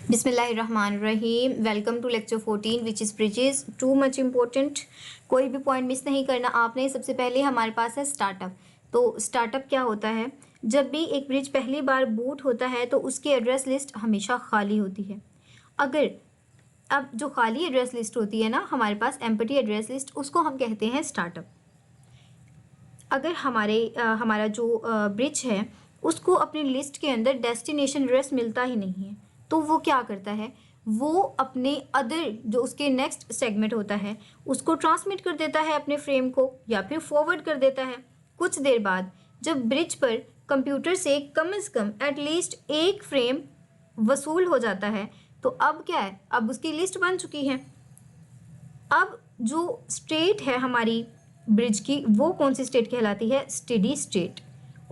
बिस्मिल्लाहिर्रहमानिर्रहीम। Welcome to lecture 14 which is bridges too much important. कोई भी पॉइंट मिस नहीं करना आपने। सबसे पहले हमारे पास है स्टार्टअप। तो स्टार्टअप क्या होता है? जब भी एक ब्रिज पहली बार बूट होता है तो उसकी एड्रेस लिस्ट हमेशा खाली होती है। अगर अब जो खाली एड्रेस लिस्ट होती है ना, हमारे पास एम्प्टी एड्रेस लिस्ट, उसको हम कहते हैं स्टार्टअप। अगर हमारा जो ब्रिज है उसको अपनी लिस्ट के अंदर डेस्टिनेशन एड्रेस मिलता ही नहीं है, तो वो क्या करता है, वो अपने अदर जो उसके नेक्स्ट सेगमेंट होता है उसको ट्रांसमिट कर देता है अपने फ्रेम को, या फिर फॉरवर्ड कर देता है। कुछ देर बाद जब ब्रिज पर कंप्यूटर से कम एटलीस्ट एक फ्रेम वसूल हो जाता है, तो अब क्या है, अब उसकी लिस्ट बन चुकी है। अब जो स्टेट है हमारी ब्रिज की, वो कौन सी स्टेट कहलाती है? Steady state.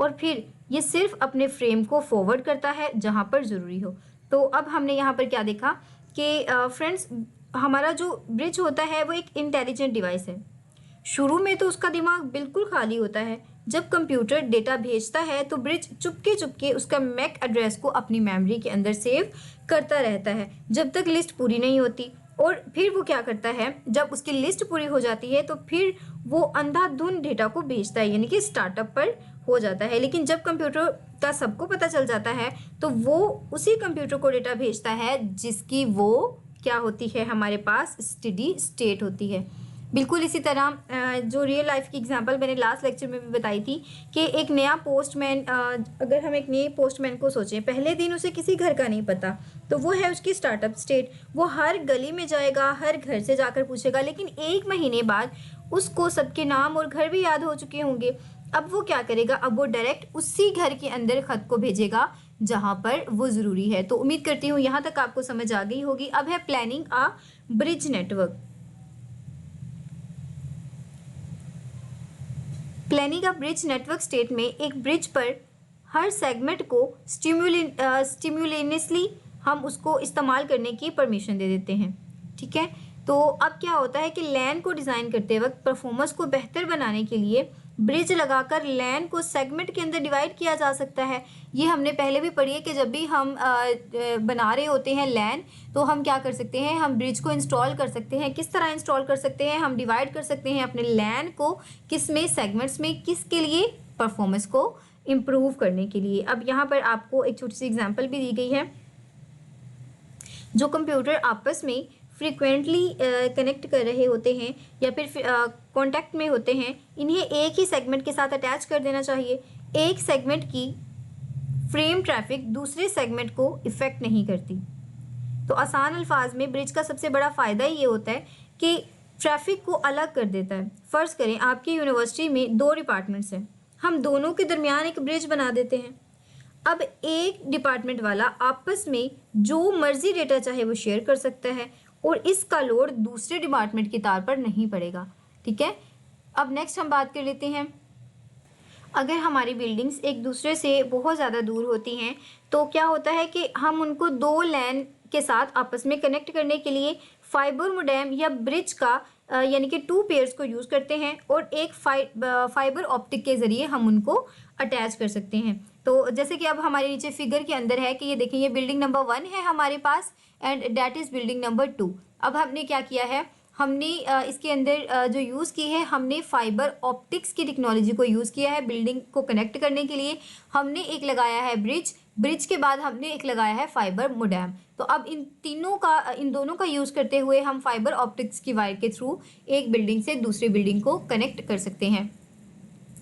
और फिर ये सिर्फ अपने फ्रेम को फॉरवर्ड करता है जहाँ पर ज़रूरी हो। तो अब हमने यहाँ पर क्या देखा कि फ्रेंड्स, हमारा जो ब्रिज होता है वो एक इंटेलिजेंट डिवाइस है। शुरू में तो उसका दिमाग बिल्कुल खाली होता है। जब कंप्यूटर डेटा भेजता है तो ब्रिज चुपके चुपके उसका मैक एड्रेस को अपनी मेमोरी के अंदर सेव करता रहता है जब तक लिस्ट पूरी नहीं होती। और फिर वो क्या करता है, जब उसकी लिस्ट पूरी हो जाती है तो फिर वो अंधाधुंध डेटा को भेजता है, यानी कि स्टार्टअप पर हो जाता है। लेकिन जब कंप्यूटर का सबको पता चल जाता है तो वो उसी कंप्यूटर को डेटा भेजता है जिसकी वो क्या होती है, हमारे पास स्टेडी स्टेट होती है। बिल्कुल इसी तरह जो रियल लाइफ की एग्जांपल मैंने लास्ट लेक्चर में भी बताई थी कि एक नया पोस्टमैन, अगर हम एक नए पोस्टमैन को सोचें, पहले दिन उसे किसी घर का नहीं पता, तो वो है उसकी स्टार्टअप स्टेट। वो हर गली में जाएगा, हर घर से जाकर पूछेगा, लेकिन एक महीने बाद उसको सबके नाम और घर भी याद हो चुके होंगे। अब वो क्या करेगा, अब वो डायरेक्ट उसी घर के अंदर ख़त को भेजेगा जहाँ पर वो ज़रूरी है। तो उम्मीद करती हूँ यहाँ तक आपको समझ आ गई होगी। अब है planning a bridge network. Planning a bridge network state में एक ब्रिज पर हर सेगमेंट को स्टिम्युलेनियसली हम उसको इस्तेमाल करने की परमिशन दे देते हैं। ठीक है, तो अब क्या होता है कि लैन को डिज़ाइन करते वक्त परफॉर्मेंस को बेहतर बनाने के लिए ब्रिज लगाकर लैन को सेगमेंट के अंदर डिवाइड किया जा सकता है। ये हमने पहले भी पढ़ी है कि जब भी हम बना रहे होते हैं लैन, तो हम क्या कर सकते हैं, हम ब्रिज को इंस्टॉल कर सकते हैं। किस तरह इंस्टॉल कर सकते हैं, हम डिवाइड कर सकते हैं अपने लैन को किस में, सेगमेंट्स में, किसके लिए, परफॉर्मेंस को इम्प्रूव करने के लिए। अब यहाँ पर आपको एक छोटी सी एग्जाम्पल भी दी गई है। जो कंप्यूटर आपस में फ्रीक्वेंटली कनेक्ट कर रहे होते हैं या फिर कांटेक्ट में होते हैं, इन्हें एक ही सेगमेंट के साथ अटैच कर देना चाहिए। एक सेगमेंट की फ्रेम ट्रैफिक दूसरे सेगमेंट को इफ़ेक्ट नहीं करती। तो आसान अल्फाज में ब्रिज का सबसे बड़ा फ़ायदा ये होता है कि ट्रैफिक को अलग कर देता है। फ़र्ज़ करें आपकी यूनिवर्सिटी में 2 डिपार्टमेंट्स हैं, हम दोनों के दरमियान एक ब्रिज बना देते हैं। अब एक डिपार्टमेंट वाला आपस में जो मर्जी डेटा चाहे वो शेयर कर सकता है और इसका लोड दूसरे डिपार्टमेंट की तार पर नहीं पड़ेगा। ठीक है, अब नेक्स्ट हम बात कर लेते हैं। अगर हमारी बिल्डिंग्स एक दूसरे से बहुत ज़्यादा दूर होती हैं तो क्या होता है कि हम उनको 2 लैन के साथ आपस में कनेक्ट करने के लिए फाइबर मोडेम या ब्रिज का यानी कि 2 पेयर्स को यूज़ करते हैं और एक फाइबर ऑप्टिक के ज़रिए हम उनको अटैच कर सकते हैं। तो जैसे कि अब हमारे नीचे फिगर के अंदर है कि ये देखें, ये बिल्डिंग नंबर 1 है हमारे पास and that is building number 2। अब हमने क्या किया है, हमने इसके अंदर जो यूज़ की है, हमने फाइबर ऑप्टिक्स की टेक्नोलॉजी को यूज़ किया है बिल्डिंग को कनेक्ट करने के लिए। हमने एक लगाया है ब्रिज के बाद हमने एक लगाया है फाइबर मोडेम। तो अब इन दोनों का यूज़ करते हुए हम फाइबर ऑप्टिक्स की वायर के थ्रू एक बिल्डिंग से दूसरी बिल्डिंग को कनेक्ट कर सकते हैं।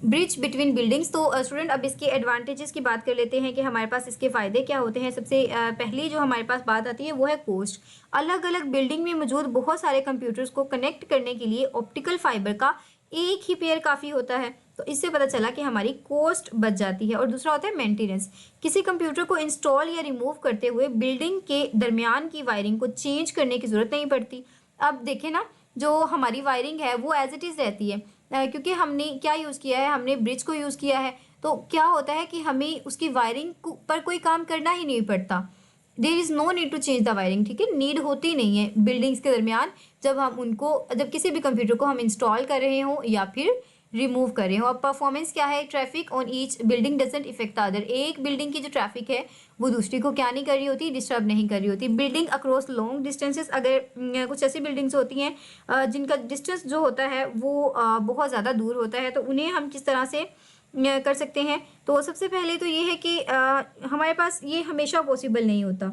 Bridge between buildings. तो स्टूडेंट, अब इसके एडवांटेजेस की बात कर लेते हैं कि हमारे पास इसके फ़ायदे क्या होते हैं। सबसे पहली जो हमारे पास बात आती है वो है कॉस्ट। अलग अलग बिल्डिंग में मौजूद बहुत सारे कंप्यूटर्स को कनेक्ट करने के लिए ऑप्टिकल फाइबर का एक ही पेयर काफ़ी होता है। तो इससे पता चला कि हमारी कॉस्ट बच जाती है। और दूसरा होता है मेंटेनेंस। किसी कंप्यूटर को इंस्टॉल या रिमूव करते हुए बिल्डिंग के दरमियान की वायरिंग को चेंज करने की ज़रूरत नहीं पड़ती। अब देखें ना, जो हमारी वायरिंग है वो एज इट इज़ रहती है, क्योंकि हमने क्या यूज़ किया है, हमने ब्रिज को यूज़ किया है। तो क्या होता है कि हमें उसकी वायरिंग पर कोई काम करना ही नहीं पड़ता। There is no need to change the wiring. ठीक है, नीड होती नहीं है बिल्डिंग्स के दरमियान जब किसी भी कंप्यूटर को हम इंस्टॉल कर रहे हों या फिर रिमूव कर रहे हो। अब परफॉर्मेंस क्या है, traffic on each building doesn't effect the other, एक बिल्डिंग की जो ट्रैफिक है वो दूसरी को क्या नहीं कर रही होती, डिस्टर्ब नहीं कर रही होती। बिल्डिंग अक्रॉस लॉन्ग डिस्टेंसेस, अगर कुछ ऐसी बिल्डिंग्स होती हैं जिनका डिस्टेंस जो होता है वो बहुत ज़्यादा दूर होता है, तो उन्हें हम किस तरह से कर सकते हैं। तो सबसे पहले तो ये है कि हमारे पास ये हमेशा पॉसिबल नहीं होता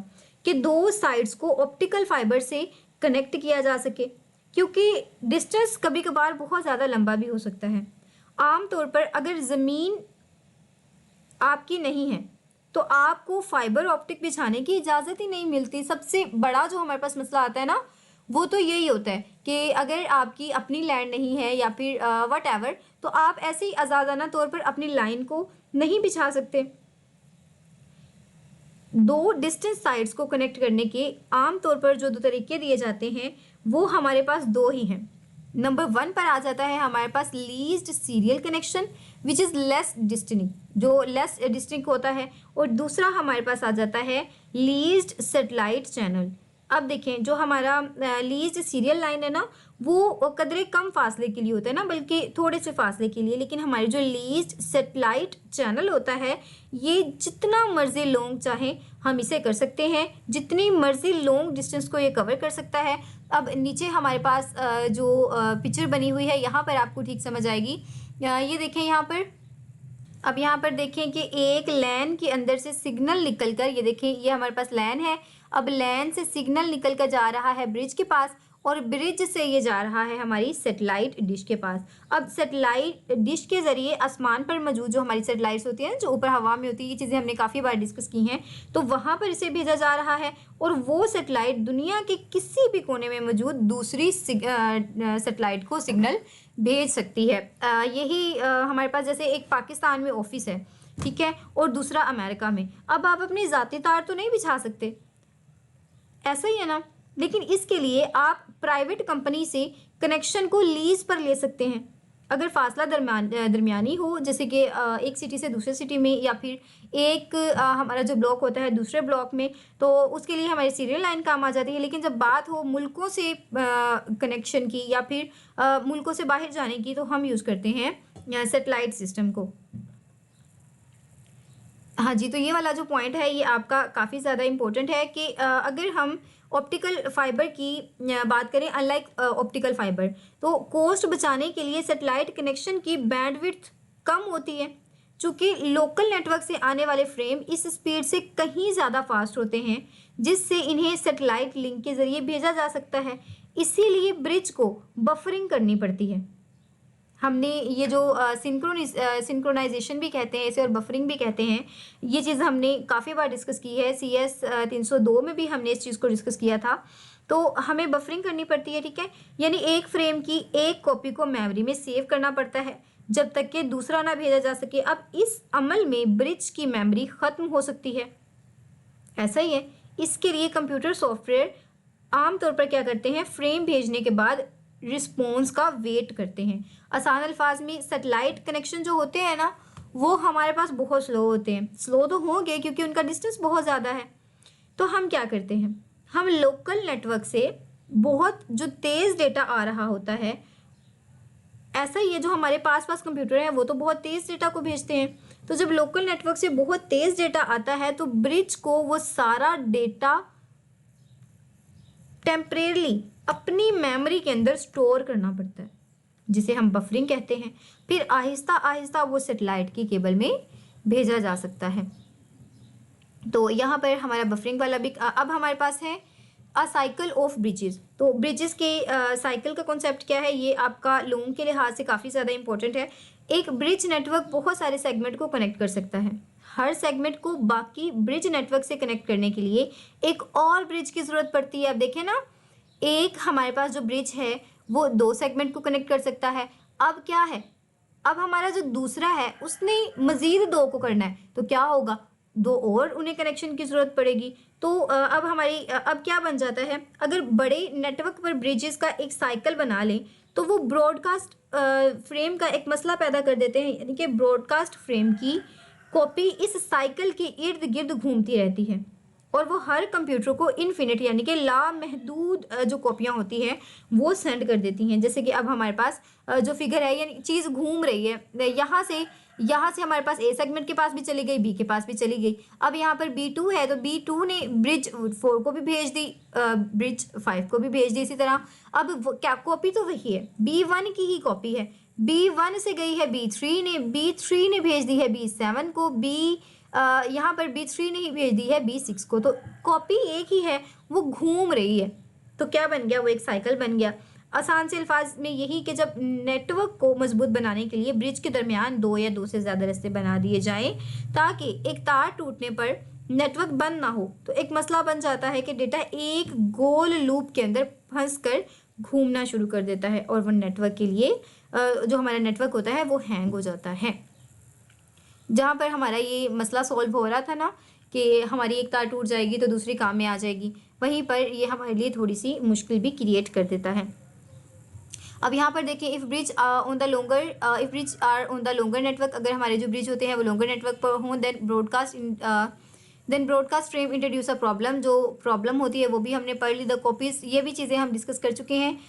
कि दो साइड्स को ऑप्टिकल फाइबर से कनेक्ट किया जा सके, क्योंकि डिस्टेंस कभी कभार बहुत ज़्यादा लंबा भी हो सकता है। आमतौर पर अगर ज़मीन आपकी नहीं है तो आपको फाइबर ऑप्टिक बिछाने की इजाज़त ही नहीं मिलती। सबसे बड़ा जो हमारे पास मसला आता है ना, वो तो यही होता है कि अगर आपकी अपनी लैंड नहीं है या फिर वट एवर, तो आप ऐसे ही आज़ादाना तौर पर अपनी लाइन को नहीं बिछा सकते। दो डिस्टेंस साइड्स को कनेक्ट करने के आमतौर पर जो दो तरीके दिए जाते हैं वो हमारे पास दो ही हैं। नंबर 1 पर आ जाता है हमारे पास leased serial connection which is less distinct, जो लेस डिस्टिंक्ट होता है, और दूसरा हमारे पास आ जाता है लीज्ड सेटेलाइट चैनल। अब देखें, जो हमारा लीज्ड सीरियल लाइन है ना, वो कदरे कम फासले के लिए होता है ना, बल्कि थोड़े से फासले के लिए, लेकिन हमारी जो लीज्ड सेटेलाइट चैनल होता है ये जितना मर्जी लॉन्ग चाहें हम इसे कर सकते हैं, जितनी मर्जी लॉन्ग डिस्टेंस को ये कवर कर सकता है। अब नीचे हमारे पास जो पिक्चर बनी हुई है यहाँ पर आपको ठीक समझ आएगी। ये देखें यहाँ पर, अब यहाँ पर देखें कि एक लैन के अंदर से सिग्नल निकलकर, ये देखें ये हमारे पास लैन है, अब लैन से सिग्नल निकल कर जा रहा है ब्रिज के पास, और ब्रिज से ये जा रहा है हमारी सेटेलाइट डिश के पास। अब सेटेलाइट डिश के ज़रिए आसमान पर मौजूद जो हमारी सेटेलाइट्स होती हैं, जो ऊपर हवा में होती है, ये चीज़ें हमने काफ़ी बार डिस्कस की हैं, तो वहाँ पर इसे भेजा जा रहा है, और वो सेटेलाइट दुनिया के किसी भी कोने में मौजूद दूसरी सेटेलाइट को सिग्नल भेज सकती है। यही हमारे पास जैसे एक पाकिस्तान में ऑफिस है, ठीक है, और दूसरा अमेरिका में। अब आप अपने ज़ाती तार तो नहीं बिछा सकते, ऐसा ही है ना, लेकिन इसके लिए आप प्राइवेट कंपनी से कनेक्शन को लीज पर ले सकते हैं। अगर फासला दरमियानी हो, जैसे कि एक सिटी से दूसरे सिटी में, या फिर एक हमारा जो ब्लॉक होता है दूसरे ब्लॉक में, तो उसके लिए हमारी सीरियल लाइन काम आ जाती है। लेकिन जब बात हो मुल्कों से कनेक्शन की या फिर मुल्कों से बाहर जाने की, तो हम यूज़ करते हैं सेटेलाइट सिस्टम को। हाँ जी, तो ये वाला जो पॉइंट है ये आपका काफ़ी ज़्यादा इम्पोर्टेंट है कि अगर हम ऑप्टिकल फाइबर की बात करें, अनलाइक ऑप्टिकल फाइबर, तो कॉस्ट बचाने के लिए सेटेलाइट कनेक्शन की बैंडविड्थ कम होती है। चूँकि लोकल नेटवर्क से आने वाले फ्रेम इस स्पीड से कहीं ज़्यादा फास्ट होते हैं, जिससे इन्हें सेटेलाइट लिंक के ज़रिए भेजा जा सकता है। इसीलिए ब्रिज को बफरिंग करनी पड़ती है। हमने ये जो सिंक्रोनाइजेशन भी कहते हैं इसे, और बफरिंग भी कहते हैं, ये चीज़ हमने काफ़ी बार डिस्कस की है। CS 302 में भी हमने इस चीज़ को डिस्कस किया था। तो हमें बफरिंग करनी पड़ती है, ठीक है, यानी एक फ्रेम की एक कॉपी को मेमोरी में सेव करना पड़ता है जब तक कि दूसरा ना भेजा जा सके। अब इस अमल में ब्रिज की मेमोरी ख़त्म हो सकती है, ऐसा ही है। इसके लिए कंप्यूटर सॉफ्टवेयर आमतौर पर क्या करते हैं, फ्रेम भेजने के बाद रिस्पॉन्स का वेट करते हैं। आसान अल्फाज में सेटेलाइट कनेक्शन जो होते हैं ना, वो हमारे पास बहुत स्लो होते हैं। स्लो तो होंगे क्योंकि उनका डिस्टेंस बहुत ज़्यादा है। तो हम क्या करते हैं, हम लोकल नेटवर्क से बहुत जो तेज़ डेटा आ रहा होता है, ऐसा ही है, जो हमारे पास कंप्यूटर हैं वो तो बहुत तेज़ डेटा को भेजते हैं। तो जब लोकल नेटवर्क से बहुत तेज़ डेटा आता है तो ब्रिज को वो सारा डेटा टेम्परेरली अपनी मेमोरी के अंदर स्टोर करना पड़ता है, जिसे हम बफरिंग कहते हैं। फिर आहिस्ता आहिस्ता वो सेटेलाइट की केबल में भेजा जा सकता है। तो यहाँ पर हमारा बफरिंग वाला भी। अब हमारे पास है अ साइकिल ऑफ ब्रिजेस। तो ब्रिजेस के साइकिल का कॉन्सेप्ट क्या है, ये आपका लोगों के लिहाज से काफ़ी ज़्यादा इंपॉर्टेंट है। एक ब्रिज नेटवर्क बहुत सारे सेगमेंट को कनेक्ट कर सकता है। हर सेगमेंट को बाकी ब्रिज नेटवर्क से कनेक्ट करने के लिए एक और ब्रिज की ज़रूरत पड़ती है। अब देखें ना, एक हमारे पास जो ब्रिज है वो 2 सेगमेंट को कनेक्ट कर सकता है। अब क्या है, अब हमारा जो दूसरा है उसने मज़ीद 2 को करना है, तो क्या होगा, 2 और उन्हें कनेक्शन की ज़रूरत पड़ेगी। तो अब हमारी अब क्या बन जाता है, अगर बड़े नेटवर्क पर ब्रिजेस का एक साइकिल बना लें तो वो ब्रॉडकास्ट फ्रेम का एक मसला पैदा कर देते हैं, यानी कि ब्रॉडकास्ट फ्रेम की कॉपी इस साइकिल के इर्द गिर्द घूमती रहती है। और वो हर कंप्यूटर को इनफिनिट यानी कि लामहदूद जो कॉपियाँ होती हैं वो सेंड कर देती हैं। जैसे कि अब हमारे पास जो फिगर है यानी चीज़ घूम रही है, यहाँ से हमारे पास ए सेगमेंट के पास भी चली गई, बी के पास भी चली गई। अब यहाँ पर B2 है तो B2 ने ब्रिज 4 को भी भेज दी, ब्रिज 5 को भी भेज दी इसी तरह। अब क्या कॉपी तो वही है, B1 की ही कॉपी है। B1 से गई है B3 ने भेज दी है B7 को, यहाँ पर B3 ने ही भेज दी है B6 को। तो कॉपी एक ही है, वो घूम रही है। तो क्या बन गया, वो एक साइकिल बन गया। आसान से अल्फाज में यही कि जब नेटवर्क को मजबूत बनाने के लिए ब्रिज के दरमियान 2 या 2 से ज़्यादा रास्ते बना दिए जाएं ताकि एक तार टूटने पर नेटवर्क बंद ना हो, तो एक मसला बन जाता है कि डेटा एक गोल लूप के अंदर फंस कर घूमना शुरू कर देता है और वो नेटवर्क के लिए जो हमारा नेटवर्क होता है वो हैंग हो जाता है। जहाँ पर हमारा ये मसला सॉल्व हो रहा था ना कि हमारी एक तार टूट जाएगी तो दूसरी काम में आ जाएगी, वहीं पर ये हमारे लिए थोड़ी सी मुश्किल भी क्रिएट कर देता है। अब यहाँ पर देखिए if bridge are on the longer network, अगर हमारे जो ब्रिज होते हैं वो लॉन्गर नेटवर्क पर हों, then broadcast frame introduce a problem. जो प्रॉब्लम होती है वो भी हमने पढ़ ली। द कॉपीज, ये भी चीज़ें हम डिस्कस कर चुके हैं।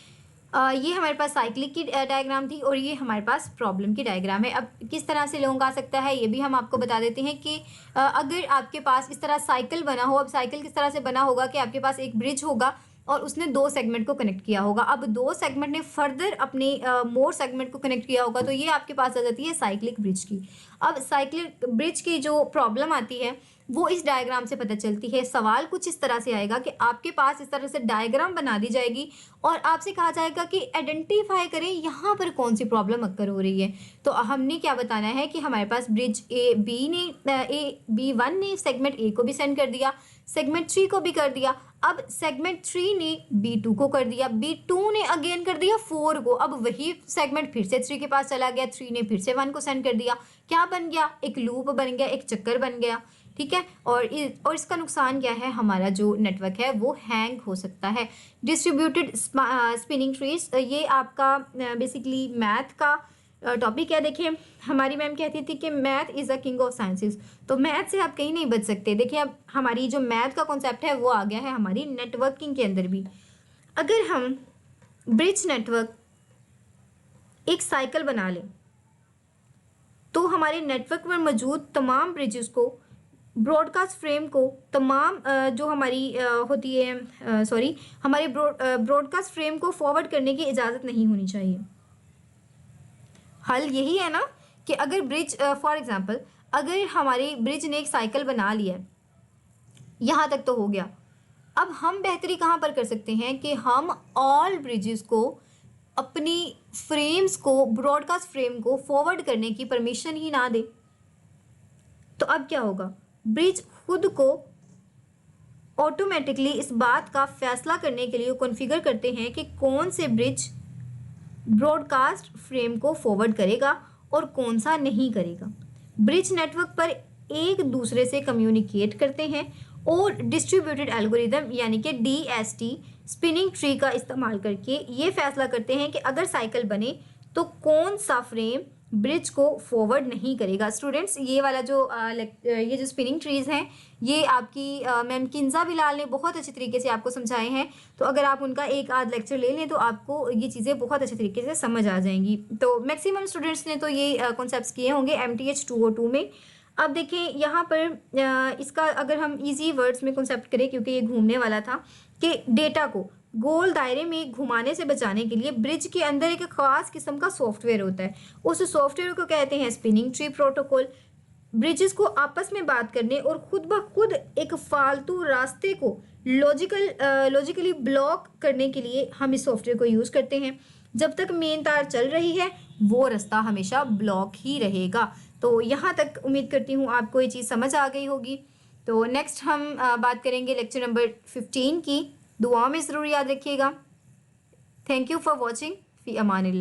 ये हमारे पास साइक्लिक की डायग्राम थी और ये हमारे पास प्रॉब्लम की डायग्राम है। अब किस तरह से लॉन्ग आ सकता है ये भी हम आपको बता देते हैं कि अगर आपके पास इस तरह साइकिल बना हो, अब साइकिल किस तरह से बना होगा कि आपके पास एक ब्रिज होगा और उसने 2 सेगमेंट को कनेक्ट किया होगा। अब 2 सेगमेंट ने फर्दर अपने मोर सेगमेंट को कनेक्ट किया होगा, तो ये आपके पास आ जाती है साइक्लिक ब्रिज की। अब साइक्लिक ब्रिज की जो प्रॉब्लम आती है वो इस डायग्राम से पता चलती है। सवाल कुछ इस तरह से आएगा कि आपके पास इस तरह से डायग्राम बना दी जाएगी और आपसे कहा जाएगा कि आइडेंटिफाई करें यहाँ पर कौन सी प्रॉब्लम अक्कर हो रही है। तो हमने क्या बताना है कि हमारे पास ब्रिज B1 ने सेगमेंट A को भी सेंड कर दिया, सेगमेंट 3 को भी कर दिया। अब सेगमेंट 3 ने B2 को कर दिया, B2 ने अगेन कर दिया 4 को। अब वही सेगमेंट फिर से 3 के पास चला गया, 3 ने फिर से 1 को सेंड कर दिया। क्या बन गया, एक लूप बन गया, एक चक्कर बन गया। ठीक है, और इसका नुकसान क्या है, हमारा जो नेटवर्क है वो हैंग हो सकता है। डिस्ट्रीब्यूटेड स्पिनिंग ट्रीज, ये आपका बेसिकली मैथ का टॉपिक है। देखिए हमारी मैम कहती थी कि math is a king of sciences, तो मैथ से आप कहीं नहीं बच सकते। देखिए अब हमारी जो मैथ का कॉन्सेप्ट है वो आ गया है हमारी नेटवर्किंग के अंदर भी। अगर हम ब्रिज नेटवर्क एक साइकिल बना लें तो हमारे नेटवर्क पर मौजूद तमाम ब्रिजेस को, ब्रॉडकास्ट फ्रेम को, तमाम जो हमारी होती है हमारे ब्रॉडकास्ट फ्रेम को फॉरवर्ड करने की इजाज़त नहीं होनी चाहिए। हल यही है ना कि अगर ब्रिज फॉर एग्जांपल अगर हमारी ब्रिज ने एक साइकिल बना लिया है, यहाँ तक तो हो गया। अब हम बेहतरी कहाँ पर कर सकते हैं कि हम ऑल ब्रिजेस को, अपनी फ्रेम्स को, ब्रॉडकास्ट फ्रेम को फॉरवर्ड करने की परमिशन ही ना दें। तो अब क्या होगा, ब्रिज खुद को ऑटोमेटिकली इस बात का फैसला करने के लिए कॉन्फ़िगर करते हैं कि कौन से ब्रिज ब्रॉडकास्ट फ्रेम को फॉरवर्ड करेगा और कौन सा नहीं करेगा। ब्रिज नेटवर्क पर एक दूसरे से कम्युनिकेट करते हैं और डिस्ट्रीब्यूटेड एल्गोरिदम यानी कि DST स्पिनिंग ट्री का इस्तेमाल करके ये फैसला करते हैं कि अगर साइकिल बने तो कौन सा फ्रेम ब्रिज को फॉरवर्ड नहीं करेगा। स्टूडेंट्स ये वाला ये जो स्पिनिंग ट्रीज़ हैं ये आपकी मैम किंजा बिलाल ने बहुत अच्छे तरीके से आपको समझाए हैं। तो अगर आप उनका एक आध लेक्चर ले लें तो आपको ये चीज़ें बहुत अच्छे तरीके से समझ आ जाएंगी। तो मैक्सिमम स्टूडेंट्स ने तो ये कॉन्सेप्ट्स किए होंगे MTH 202 में। अब देखिए यहाँ पर इसका अगर हम इजी वर्ड्स में कॉन्सेप्ट करें, क्योंकि ये घूमने वाला था, कि डेटा को गोल दायरे में घुमाने से बचाने के लिए ब्रिज के अंदर एक ख़ास किस्म का सॉफ्टवेयर होता है। उस सॉफ्टवेयर को कहते हैं स्पिनिंग ट्री प्रोटोकॉल। ब्रिजेस को आपस में बात करने और खुद ब खुद एक फालतू रास्ते को लॉजिकली ब्लॉक करने के लिए हम इस सॉफ्टवेयर को यूज़ करते हैं। जब तक मेन तार चल रही है वो रास्ता हमेशा ब्लॉक ही रहेगा। तो यहाँ तक उम्मीद करती हूँ आपको ये चीज़ समझ आ गई होगी। तो नेक्स्ट हम बात करेंगे लेक्चर नंबर 15 की। दुआ में ज़रूर याद रखिएगा। Thank you for watching. फ़ी अमानिल्लाह।